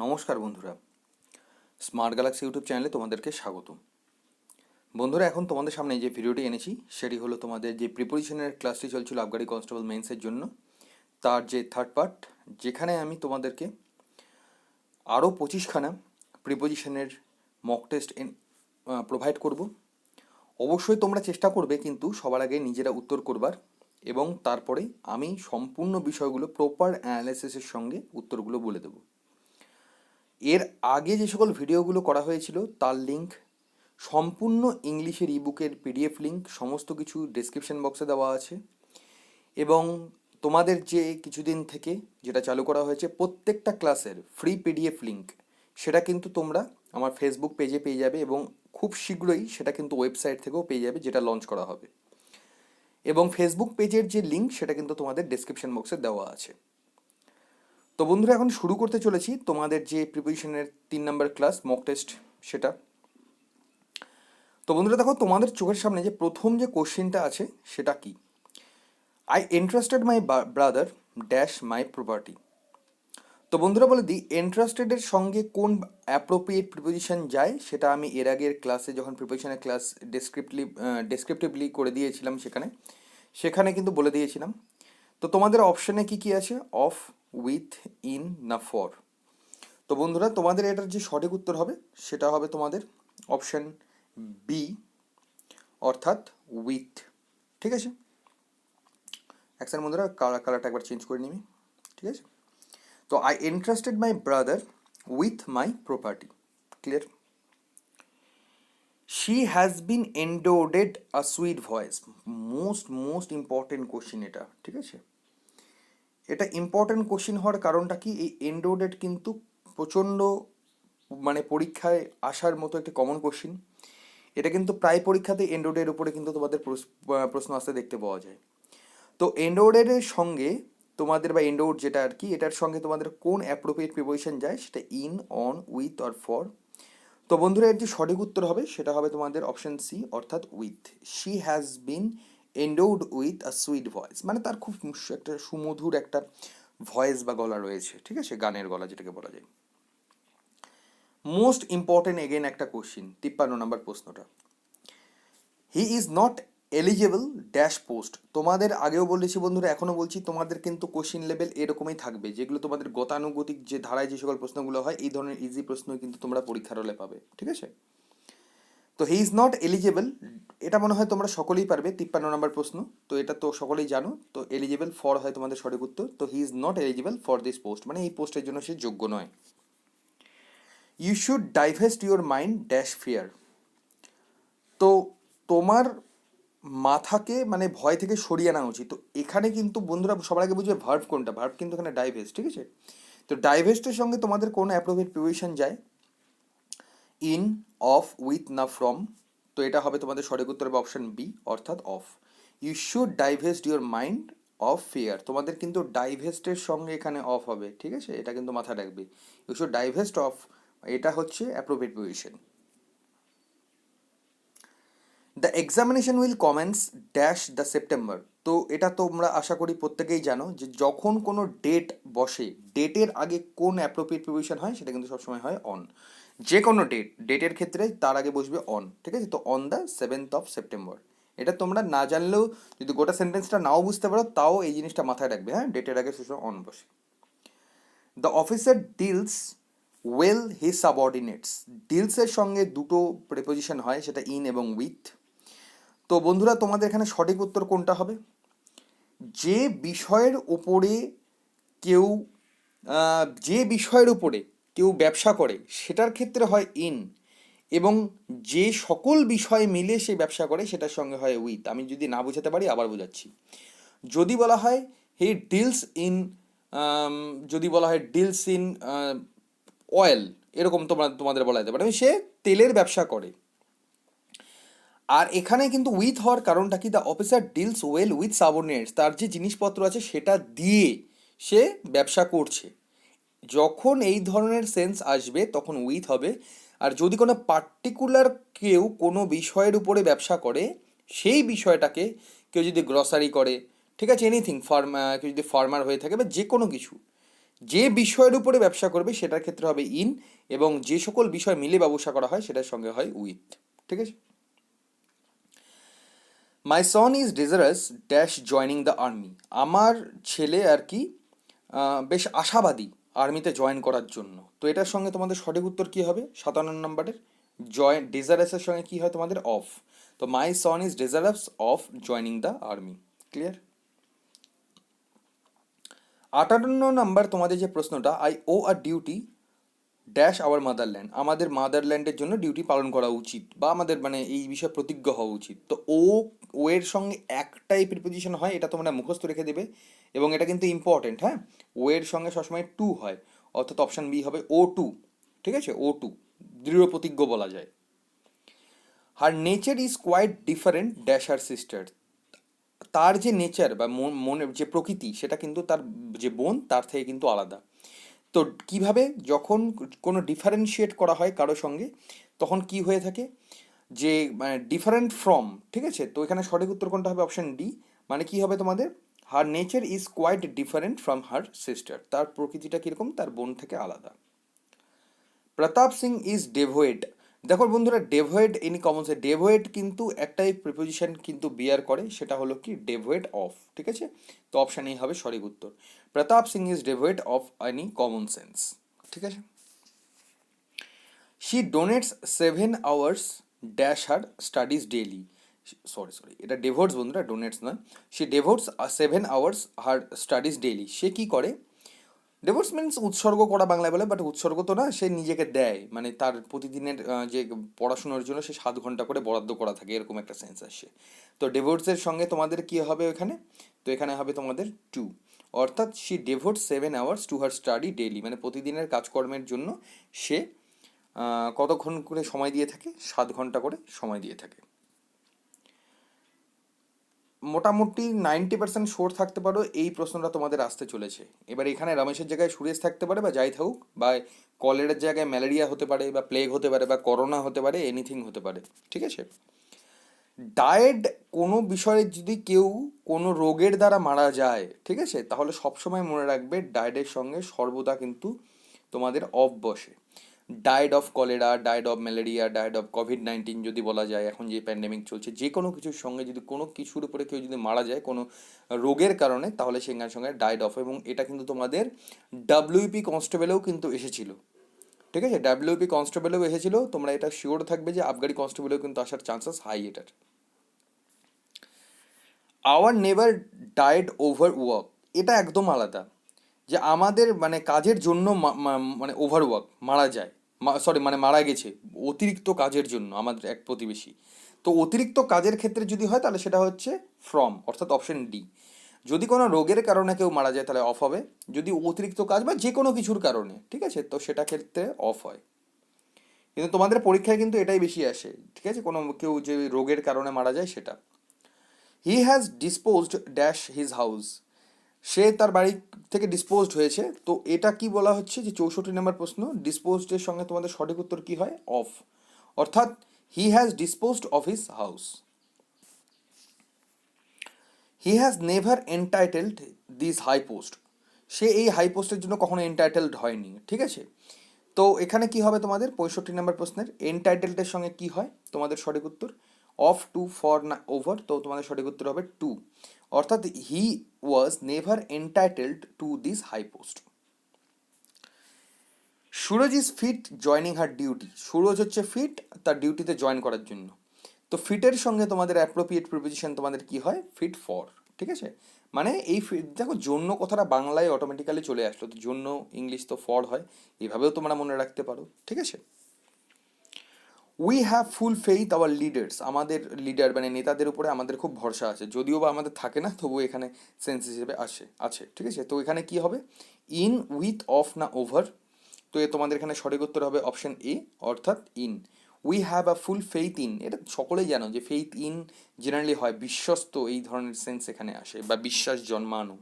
নমস্কার বন্ধুরা, smart Galaxy YouTube চ্যানেলে তোমাদেরকে স্বাগত। বন্ধুরা, এখন তোমাদের সামনে যে ভিডিওটি এনেছি সেটি হলো তোমাদের যে প্রিপোজিশনের ক্লাসটি চলছিল আবগারি কনস্টেবল মেন্সের জন্য, তার যে থার্ড পার্ট, যেখানে আমি তোমাদেরকে আরও 25খানা প্রিপোজিশনের মক টেস্ট প্রোভাইড করব। অবশ্যই তোমরা চেষ্টা করবে কিন্তু সবার আগে নিজেরা উত্তর করবার, এবং তারপরে আমি সম্পূর্ণ বিষয়গুলো প্রপার অ্যানালাইসিসের সঙ্গে উত্তরগুলো বলে দেবো। এর আগে যে সকল ভিডিওগুলো করা হয়েছিল তার লিঙ্ক, সম্পূর্ণ ইংলিশের ইবুকের পিডিএফ লিঙ্ক সমস্ত কিছু ডেসক্রিপশন বক্সে দেওয়া আছে। এবং তোমাদের যে কিছুদিন থেকে যেটা চালু করা হয়েছে প্রত্যেকটা ক্লাসের ফ্রি পিডিএফ লিঙ্ক, সেটা কিন্তু তোমরা আমার ফেসবুক পেজে পেয়ে যাবে, এবং খুব শীঘ্রই সেটা কিন্তু ওয়েবসাইট থেকেও পেয়ে যাবে, যেটা লঞ্চ করা হবে। এবং ফেসবুক পেজের যে লিঙ্ক সেটা কিন্তু তোমাদের ডেসক্রিপশন বক্সে দেওয়া আছে। তো বন্ধুরা, এখন শুরু করতে চলেছি তোমাদের যে প্রিপোজিশনের 3 নম্বর ক্লাস মক টেস্ট সেটা। তো বন্ধুরা দেখো, তোমাদের চোখের সামনে যে প্রথম যে কোশ্চেনটা আছে সেটা কি? I entrusted my brother dash my property. তো বন্ধুরা বলে দিই, এন্ট্রাস্টেডের সঙ্গে কোন অ্যাপ্রোপ্রিয়েট প্রিপোজিশন যায় সেটা আমি এর আগের ক্লাসে যখন প্রিপোজিশনের ক্লাস ডেসক্রিপটিভলি করে দিয়েছিলাম সেখানে কিন্তু বলে দিয়েছিলাম। তো তোমাদের অপশানে কি কি আছে? অফ, উইথ, ইন না ফর। তো বন্ধুরা, তোমাদের এটার যে সঠিক উত্তর হবে সেটা হবে তোমাদের অপশান বি, অর্থাৎ উইথ। ঠিক আছে, একসাথে বন্ধুরা কালারটা একবার চেঞ্জ করে নিবি। ঠিক আছে, তো I entrusted my brother with my property. Clear? She has been endowed a sweet voice. Most important question এটা। ঠিক আছে, এটা ইম্পর্টেন্ট কোশ্চিন হওয়ার কারণটা কি? এই এন্ডোডেড কিন্তু প্রচণ্ড পরীক্ষায় আসার মতো একটি কমন কোশ্চিন। এটা কিন্তু প্রায় পরীক্ষাতে এন্ডোডের উপরে কিন্তু তোমাদের প্রশ্ন আসতে দেখতে পাওয়া যায়। তো এন্ডোডের সঙ্গে তোমাদের, বা এন্ডোড যেটা আর কি, এটার সঙ্গে তোমাদের কোন অ্যাপ্রোপ্রিয়েট প্রিপোজিশন যায়? সেটা in, on, with or for. তো বন্ধুরা, এর যে সঠিক উত্তর হবে সেটা হবে তোমাদের অপশন সি, অর্থাৎ with. She has bin এন্ডোড with a sweet voice, মানে তার খুব একটা সুমধুর একটা ভয়েস বা গলা রয়েছে। ঠিক আছে, গানের গলা যেটাকে বলা যায়। মোস্ট ইম্পর্টেন্ট এগেন একটা কোশ্চিন, 53 নম্বর প্রশ্নটা। হি is not eligible dash post. তোমাদের আগেও বলেছি বন্ধুরা, এখনও বলছি, তোমাদের কিন্তু কোশ্চিন লেভেল এরকমই থাকবে, যেগুলো তোমাদের গতানুগতিক যে ধারায় যে সকল প্রশ্নগুলো হয়, এই ধরনের ইজি প্রশ্ন কিন্তু তোমরা পরীক্ষার হলে পাবে। ঠিক আছে, তো হি ইজ নট এলিজেবল, এটা মনে হয় তোমরা সকলেই পারবে, 53 নম্বর প্রশ্ন, তো এটা তো সকলেই জানো। তো এলিজেবল ফর হয় তোমাদের সঠিক উত্তর। তো he is not eligible for this post, মানে এই পোস্টের জন্য সে যোগ্য নয়। You should divest your mind dash fear. তো তোমার মাথাকে ভয় থেকে সরিয়ে আনা উচিত। তো এখানে কিন্তু বন্ধুরা সবার আগে বুঝবে ভার্ব কোনটা। ভার্ব কিন্তু এখানে ডাইভেস্ট। ঠিক আছে, তো ডাইভেস্টের সঙ্গে তোমাদের কোন অ্যাপ্রোপ্রিয়েট প্রিপোজিশন যায়? ইন, অফ, উইথ না ফ্রম। তো এটা হবে তোমাদের সঠিক উত্তর হবে অপশন বি, অর্থাৎ of. You should divest your mind of fear. তোমাদের কিন্তু ডাইভেস্টের সঙ্গে এখানে অফ হবে। ঠিক আছে, এটা কিন্তু মাথায় রাখবে। ইউ শুড ডাইভেস্ট অফ, এটা হচ্ছে appropriate preposition. The examination will commence dash the September. তো এটা তোমরা আশা করি প্রত্যেকেই জানো যে যখন কোনো ডেট বসে, ডেটের আগে কোন অ্যাপ্রোপ্রিয়েট প্রিপোজিশন হয়? সেটা কিন্তু সবসময় হয় অন। যে কোনো ডেটের ক্ষেত্রে তার আগে বসবে অন। ঠিক আছে, তো on the 7th of September। এটা তোমরা না জানলেও, যদি গোটা সেন্টেন্সটা নাও বুঝতে পারো, তাও এই জিনিসটা মাথায় রাখবে। হ্যাঁ, ডেটের আগে সবসময় অন বসে। The officer deals well his subordinates. ডিলসের সঙ্গে দুটো প্রিপোজিশন হয়, সেটা ইন এবং উইথ। তো বন্ধুরা, তোমাদের এখানে সঠিক উত্তর কোনটা হবে? যে বিষয়ের ওপরে কেউ যে বিষয়ের উপরে কেউ ব্যবসা করে সেটার ক্ষেত্রে হয় ইন, এবং যে সকল বিষয় মিলে সে ব্যবসা করে সেটার সঙ্গে হয় উইথ। আমি যদি না বোঝাতে পারি আবার বোঝাচ্ছি। যদি বলা হয় হি ডিলস ইন, যদি বলা হয় ডিলস ইন অয়েল, এরকম তোমাদের বলা যেতে পারে সে তেলের ব্যবসা করে। আর এখানে কিন্তু উইথ হওয়ার কারণটা কি? The officer deals well with সাবঅর্ডিনেটস। তার যে জিনিসপত্র আছে সেটা দিয়ে সে ব্যবসা করছে। যখন এই ধরনের সেন্স আসবে তখন উইথ হবে। আর যদি কোনো পার্টিকুলার কেউ কোনো বিষয়ের উপরে ব্যবসা করে, সেই বিষয়টাকে কেউ যদি গ্রসারি করে, ঠিক আছে, এনিথিং, কেউ যদি ফার্মার হয়ে থাকে বা যে কোনো কিছু, যে বিষয়ের উপরে ব্যবসা করবে সেটার ক্ষেত্রে হবে ইন, এবং যে সকল বিষয় মিলে ব্যবসা করা হয় সেটার সঙ্গে হয় উইথ। ঠিক আছে। My son is desirous dash joining the army. আমার ছেলে আর কি বেশ আশাবাদী আর্মিতে জয়েন করার জন্য। তো এটার সঙ্গে তোমাদের সঠিক উত্তর কী হবে 57 নম্বরের? ডিজারাসের সঙ্গে কী হয় তোমাদের? অফ। তো my son is desirous of joining the army. Clear? 58 number তোমাদের যে প্রশ্নটা, I owe a duty dash our motherland. আমাদের মাদারল্যান্ডের জন্য ডিউটি পালন করা উচিত, বা আমাদের মানে এই বিষয়ে প্রতিজ্ঞ হওয়া উচিত। তো ও এর সঙ্গে একটাই প্রিপোজিশন হয়, এটা তোমরা মুখস্থ রেখে দেবে, এবং এটা কিন্তু ইম্পর্টেন্ট। হ্যাঁ, ও এর সঙ্গে সবসময় টু হয়, অর্থাৎ অপশান বি হবে ও টু। ঠিক আছে, ও টু, দৃঢ় প্রতিজ্ঞ বলা যায়। Her nature is quite different dash her sister. তার যে নেচার বা মনের যে প্রকৃতি, সেটা কিন্তু তার যে বোন তার থেকে কিন্তু আলাদা। তো কিভাবে যখন কোনো ডিফারেন্সিয়েট করা হয় কারো সঙ্গে, তখন কি হয়ে থাকে যে মানে ডিফারেন্ট ফ্রম। ঠিক আছে, তো এখানে সঠিক উত্তর কোনটা হবে? Option D. মানে কি হবে তোমাদের? Her nature is quite different from her sister. তার প্রকৃতিটা কীরকম? তার বোন থেকে আলাদা। Pratap Singh is devoid. দেখো বন্ধুরা, devoid any common sense, devoid কিন্তু একটাই প্রিপোজিশন কিন্তু বিয়ার করে, সেটা হলো কি ডেভোয়েড অফ। ঠিক আছে, তো অপশান এই হবে সঠিক উত্তর। Pratap Singh is devoid of any common sense. ঠিক আছে। She donates 7 hours dash her studies daily. Sorry, এটা ডেভোটস বন্ধুরা, ডোনেটস নয়। She devotes 7 hours her studies daily. সে কি করে? ডেভোটস মিনস উৎসর্গ করা বাংলায় বলে, বাট উৎসর্গ তো না, সে নিজেকে দেয়, মানে তার প্রতিদিনের যে পড়াশোনার জন্য সে 7 ঘন্টা করে বরাদ্দ করা থাকে, এরকম একটা সেন্স আসে। তো ডেভোটসের সঙ্গে তোমাদের কি হবে এখানে? তো এখানে হবে তোমাদের টু, অর্থাৎ she devotes 7 hours to her study daily, মানে প্রতিদিনের কাজকর্মের জন্য সে কতক্ষণ করে সময় দিয়ে থাকে? 7 ঘন্টা করে সময় দিয়ে থাকে। মোটামুটি 90% শোর থাকতে পারো এই প্রশ্নটা তোমাদের আসতে চলেছে। এবার এখানে রমেশের জায়গায় সুরেশ থাকতে পারে, বা যাই থাকুক, বা কলেরার জায়গায় ম্যালেরিয়া হতে পারে, বা প্লেগ হতে পারে, বা করোনা হতে পারে, এনিথিং হতে পারে। ঠিক আছে। ডায়েড, কোনো বিষয়ে যদি কেউ কোনো রোগের দ্বারা মারা যায়, ঠিক আছে, তাহলে সবসময় মনে রাখবে ডায়েডের সঙ্গে সর্বদা কিন্তু তোমাদের অফ বসে। Died of cholera, died of malaria, died of COVID-19 যদি বলা যায়, এখন যে প্যান্ডেমিক চলছে, যে কোনো কিছুর সঙ্গে যদি কোনো কিছুর উপরে কেউ যদি মারা যায় কোনো রোগের কারণে, তাহলে সেখানের সঙ্গে ডায়েড অফ। এবং এটা কিন্তু তোমাদের ডাব্লিউপি কনস্টেবলেও কিন্তু এসেছিল। ঠিক আছে, ডাব্লিউপি কনস্টেবলেও এসেছিল, তোমরা এটা শিওর থাকবে যে আবগারি কনস্টেবলেও কিন্তু আসার চান্সেস হাই এটার। Our never died over work, এটা একদম আলাদা। যে আমাদের মানে কাজের জন্য মানে ওভার ওয়ার্ক মারা যায়, সরি মানে মারা গেছে অতিরিক্ত কাজের জন্য আমাদের এক প্রতিবেশী। তো অতিরিক্ত কাজের ক্ষেত্রে যদি হয় তাহলে সেটা হচ্ছে ফ্রম, অর্থাৎ অপশন ডি। যদি কোনো রোগের কারণে কেউ মারা যায় তাহলে অফ হবে, যদি অতিরিক্ত কাজ বা যে কোনো কিছুর কারণে, ঠিক আছে, তো সেটা ক্ষেত্রে অফ হয়। কিন্তু তোমাদের পরীক্ষায় কিন্তু এটাই বেশি আসে, ঠিক আছে, কোনো কেউ যে রোগের কারণে মারা যায় সেটা। He has disposed dash his house. সে তার বাড়ি থেকে ডিসপোজড হয়েছে। তো এটা কি বলা হচ্ছে যে 64 নম্বর প্রশ্ন, ডিসপোজডের সঙ্গে তোমাদের সঠিক উত্তর কি হয়? অফ, অর্থাৎ he has disposed of his house. He has never entitled this high post. সে এই হাই পোস্টের জন্য কখনো এন্টাইটেলড হয়নি। ঠিক আছে, তো এখানে কি হবে তোমাদের 65 নম্বর প্রশ্নের এন্টাইটেলডের সঙ্গে কি হয় তোমাদের সঠিক উত্তর? অফ টু ফর না ওভার, তো তোমাদের সঠিক উত্তর হবে টু, অর্থাৎ he was never entitled to this high post. Suraj is fit joining her duty. Suraj হচ্ছে ফিট তার ডিউটিতে জয়েন করার জন্য। তো ফিটের সঙ্গে তোমাদের অ্যাপ্রোপ্রিয়েট প্রিপোজিশন তোমাদের কি হয়? Fit for. ঠিক আছে, মানে এই দেখো জন্য কথাটা বাংলায় অটোমেটিক্যালি চলে আসলো, তো জন্য ইংলিশ তো ফর হয়, এভাবেও তোমরা মনে রাখতে পারো। ঠিক আছে। We have full faith our leaders. আমাদের লিডার মানে নেতাদের উপরে আমাদের খুব ভরসা আছে, যদিও বা আমাদের থাকে না, তবুও এখানে সেন্স হিসেবে আছে। ঠিক আছে, তো এখানে কি হবে? ইন উইথ অফ না ওভার? তো তোমাদের এখানে সঠিক উত্তর হবে অপশন এ, অর্থাৎ in. We have a full faith in, এটা সকলেই জানো যে ফেইথ ইন জেনারেলি হয় বিশ্বস্ত, এই ধরনের সেন্স এখানে আসে, বা বিশ্বাস জন্মানো।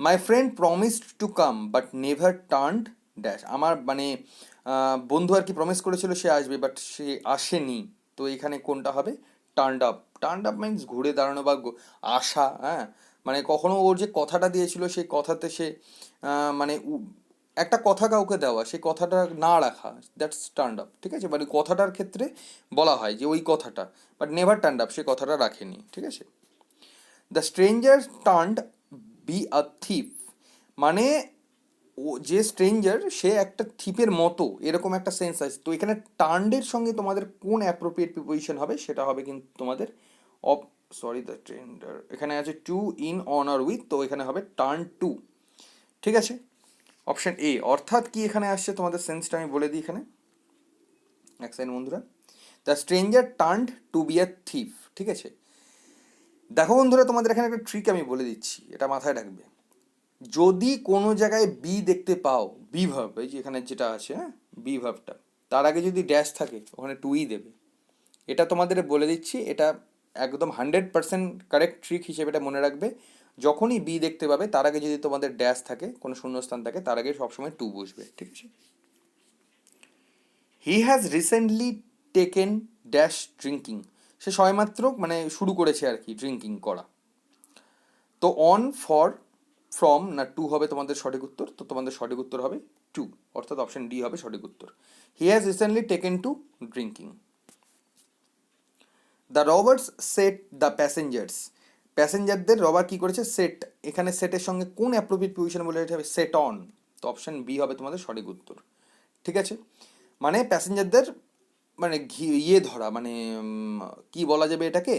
My friend promised to come but never turned dash. আমার মানে বন্ধু আর কি প্রমিস করেছিল সে আসবে, বাট সে আসেনি। তো এখানে কোনটা হবে? Turned up. Turned up means ঘুরে দাঁড়ানো বা আসা, হ্যাঁ, মানে কখনো ওর যে কথাটা দিয়েছিল সেই কথাতে সে মানে একটা কথা কাউকে দেওয়া সেই কথাটা না রাখা, দ্যাটস টার্নড আপ, ঠিক আছে, মানে কথাটার ক্ষেত্রে বলা হয় যে ওই কথাটা, বাট নেভার টার্নড আপ, সে কথাটা রাখেনি, ঠিক আছে। The stranger turned be a থিপ, মানে ও যে স্ট্রেঞ্জার সে একটা থিপের মতো, এরকম একটা সেন্স আছে। তো এখানে টার্নডের সঙ্গে তোমাদের কোন অ্যাপ্রোপ্রিয়েট প্রিপোজিশন হবে সেটা হবে কিন্তু তোমাদের অফ, সরি দ্য স্ট্রেঞ্জার, এখানে আছে টু, ইন, অন আর উইথ, তো এখানে হবে টার্ন টু, ঠিক আছে, অপশন এ। অর্থাৎ কি এখানে আসছে তোমাদের সেন্সটা আমি বলে দিই এখানে এক সেকেন্ড বন্ধুরা। The stranger turned to be a thief, ঠিক আছে। দেখো বন্ধুরা, তোমাদের এখানে একটা ট্রিক আমি বলে দিচ্ছি, এটা মাথায় রাখবে। যদি কোনো জায়গায় বি দেখতে পাও, বি ভার্ব, এই যে এখানে যেটা আছে, হ্যাঁ, বি ভার্বটা, তার আগে যদি ড্যাশ থাকে ওখানে টুই দেবে। এটা তোমাদের বলে দিচ্ছি, এটা একদম 100% কারেক্ট ট্রিক হিসেবে এটা মনে রাখবে। যখনই বি দেখতে পাবে তার আগে যদি তোমাদের ড্যাশ থাকে, কোনো শূন্যস্থান থাকে, তার আগে সবসময় টু বসবে, ঠিক আছে। He has recently taken dash drinking, সে সবেমাত্র মানে শুরু করেছে আর কি ড্রিঙ্কিং করা। তো অন, ফর, ফ্রম না টু হবে তোমাদের সঠিক উত্তর, তো তোমাদের সঠিক উত্তর হবে টু, অর্থাৎ অপশন ডি হবে সঠিক উত্তর। He has recently taken to drinking. The robbers set the passengers, প্যাসেঞ্জারদের রবার কি করেছে, সেট, এখানে সেটের সঙ্গে কোন অ্যাপ্রোপ্রিয়েট পজিশন বলে এটা হবে সেট অন, তো অপশন বি হবে তোমাদের সঠিক উত্তর, ঠিক আছে। মানে প্যাসেঞ্জারদের মানে ইয়ে ধরা, মানে কি বলা যাবে এটাকে,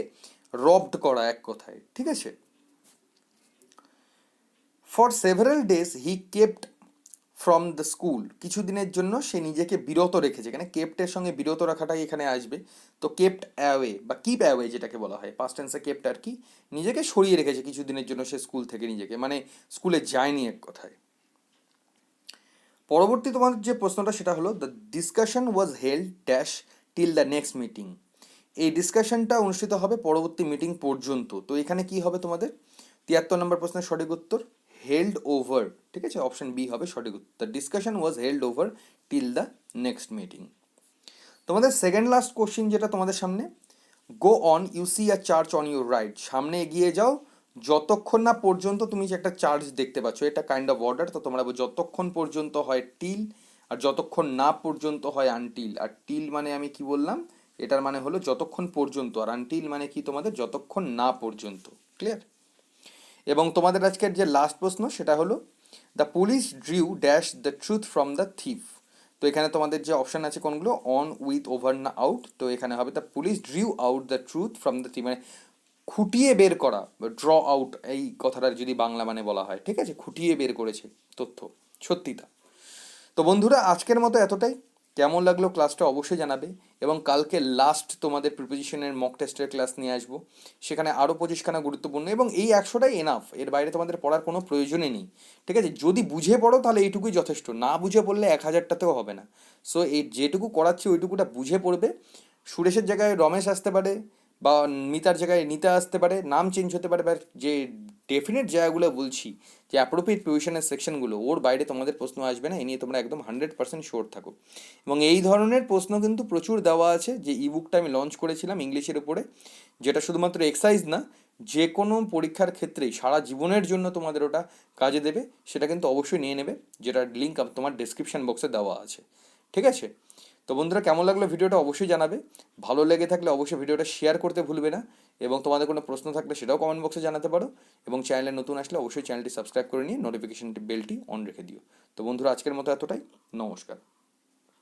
রবড করা এক কথায়, ঠিক আছে। For several days he kept from the school, কিছু দিনের জন্য সে নিজেকে বিরত রেখেছে, এখানে কেপ্টের সঙ্গে বিরত রাখাটাই এখানে আসবে। তো কেপ্ট অ্যাওয়ে বা কিপ অ্যাওয়ে যেটাকে বলা হয়, পাস্ট টেন্সে কেপ্ট আর কি, নিজেকে সরিয়ে রেখেছে কিছু দিনের জন্য সে স্কুল থেকে, নিজেকে মানে স্কুলে যায়নি এক কথায়। পরবর্তী তোমাদের যে প্রশ্নটা সেটা হলো the discussion was held dash till the next meeting, এই ডিসকাশনটা অনুষ্ঠিত হবে পরবর্তী মিটিং পর্যন্ত, তো এখানে কি হবে তোমাদের 73 নম্বর প্রশ্নের সঠিক উত্তর হেল্ড ওভার, ঠিক আছে, অপশন বি হবে সঠিক উত্তর। The discussion was held over till the next meeting. তোমাদের সেকেন্ড লাস্ট কোশ্চিন যেটা তোমাদের সামনে, go on you see a church on your right, সামনে এগিয়ে যাও যতক্ষণ না পর্যন্ত তুমি যে একটা চার্চ দেখতে পাচ্ছ, এটা কাইন্ড অফ অর্ডার, তো তোমরা যতক্ষণ পর্যন্ত হয় টিল, আর যতক্ষণ না পর্যন্ত হয় আনটিল। আর টিল মানে আমি কি বললাম, এটার মানে হলো যতক্ষণ পর্যন্ত, আর আনটিল মানে কি তোমাদের যতক্ষণ না পর্যন্ত, ক্লিয়ার। এবং তোমাদের আজকের যে লাস্ট প্রশ্ন সেটা হলো the police drew dash the truth from the thief, তো এখানে তোমাদের যে অপশন আছে কোনগুলো, অন, উইথ, ওভার না আউট, তো এখানে হবে the police drew out the truth from the thief, মানে খুঁটিয়ে বের করা, ড্র আউট এই কথাটার যদি বাংলা মানে বলা হয়, ঠিক আছে, খুঁটিয়ে বের করেছে তথ্য, সত্যিটা। তো বন্ধুরা আজকের মতো এতটাই, কেমন লাগলো ক্লাসটা অবশ্যই জানাবে, এবং কালকে লাস্ট তোমাদের প্রিপোজিশনের মক টেস্টের ক্লাস নিয়ে আসবো, সেখানে আরও 25খানা গুরুত্বপূর্ণ, এবং এই 100টাই এনাফ, এর বাইরে তোমাদের পড়ার কোনো প্রয়োজনই নেই, ঠিক আছে। যদি বুঝে পড়ো তাহলে এইটুকুই যথেষ্ট, না বুঝে পড়লে 1000টাতেও হবে না। সো এই যেটুকু করাচ্ছি ওইটুকুটা বুঝে পড়বে। সুরেশের জায়গায় রমেশ আসতে পারে, বা মিতার জায়গায় নিতা আসতে পারে, নাম চেঞ্জ হতে পারে, বা যে ডেফিনেট জায়গাগুলো বলছি, যে অ্যাপ্রোপ্রিয়েট পজিশনের সেকশনগুলো, ওর বাইরে তোমাদের প্রশ্ন আসবে না, এ নিয়ে তোমরা একদম 100% শিওর থাকো। এবং এই ধরনের প্রশ্ন কিন্তু প্রচুর দেওয়া আছে, যে ইবুকটা আমি লঞ্চ করেছিলাম ইংলিশের উপরে, যেটা শুধুমাত্র এক্সারসাইজ না, যে কোনো পরীক্ষার ক্ষেত্রেই সারা জীবনের জন্য তোমাদের ওটা কাজে দেবে, সেটা কিন্তু অবশ্যই নিয়ে নেবে, যেটার লিঙ্ক তোমার ডেসক্রিপশন বক্সে দেওয়া আছে, ঠিক আছে। তো বন্ধুরা কেমন লাগলো ভিডিওটা অবশ্যই জানাবে, ভালো লেগে থাকলে অবশ্যই ভিডিওটা শেয়ার করতে ভুলবে না, এবং তোমাদের কোনো প্রশ্ন থাকলে সেটাও কমেন্ট বক্সে জানাতে পারো, এবং চ্যানেলে নতুন আসলে অবশ্যই চ্যানেলটি সাবস্ক্রাইব করে নিয়ে নোটিফিকেশন বেলটি অন রেখে দিও। তো বন্ধুরা আজকের মতো এতটাই, নমস্কার।